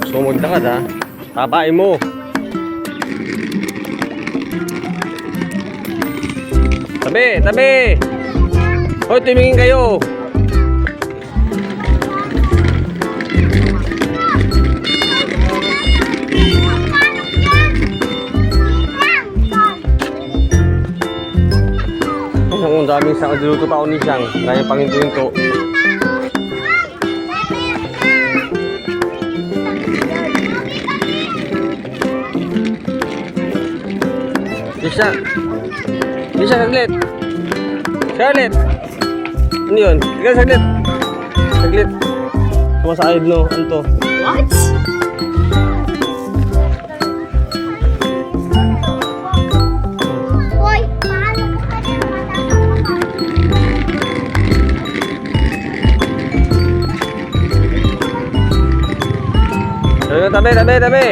Sumod na ka, ha? Tabain mo. Tabi, tabi. Hoy, tumingin kayo. Ang daming isang diluto pa ni siyang. Kaya panginto-into. Lisa. Lisa, saglit. Saglit. Ano yun? Ikaw, saglit. Saglit. Sumasayad, no? Ano to? What? Hoy, paano ka Tabi, tabi, tabi, tabi.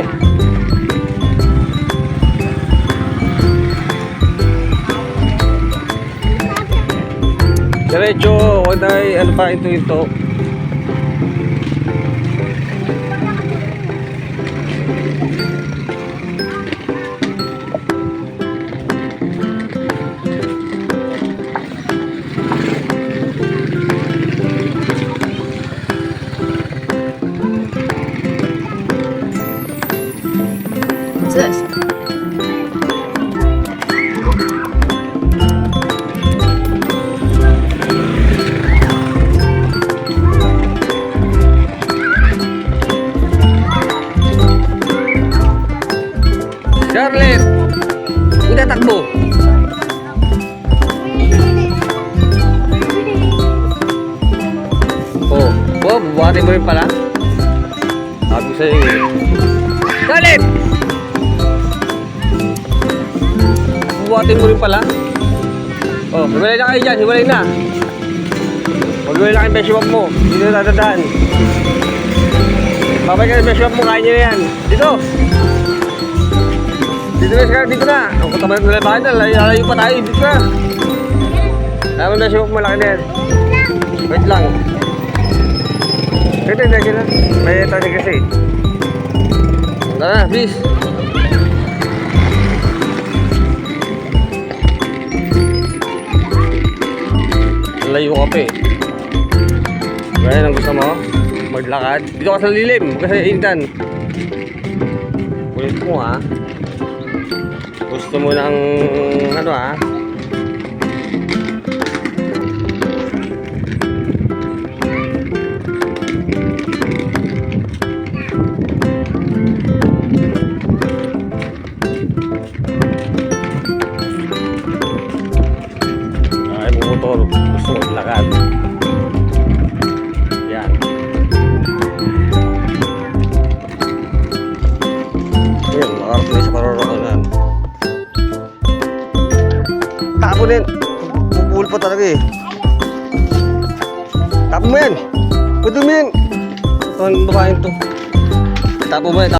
Diretso, huwag na ano pa ito. What's this? Charlotte! Huwag tatakbo! Oh, bubuhatin mo rin pala. Sabi sa'yo eh. Charlotte! Bubuhatin mo rin pala. Oh, hiwalay na kayo dyan, hiwalay na. Hiwalay na kayo yung beshwap mo. Dito na tatandaan. Babay ka yung beshwap mo, kaya nyo na yan. Dito! Dito na siya, dito na. Ang kutabalit na bahay na, lalayo pa tayo, dito na. Alam mo na siya, malaki na yan. Wait lang. Ito, ito na. May tawag kasi. Tara na, please. Lalayo ka pa eh. Gaya ng gusto mo, maglakad. Dito ka sa lilim, huwag ka sa initan. Kulit mo ha. Gusto mo ng ano ha? Ay, motor. Gusto mo maglakad. Yan. Yan, makarating sa paroroonan. Tapo din. Pupul pa talaga eh. Tapo mo yan. Pwede mo yan. Ito ang babaeng to. Tapo mo yan.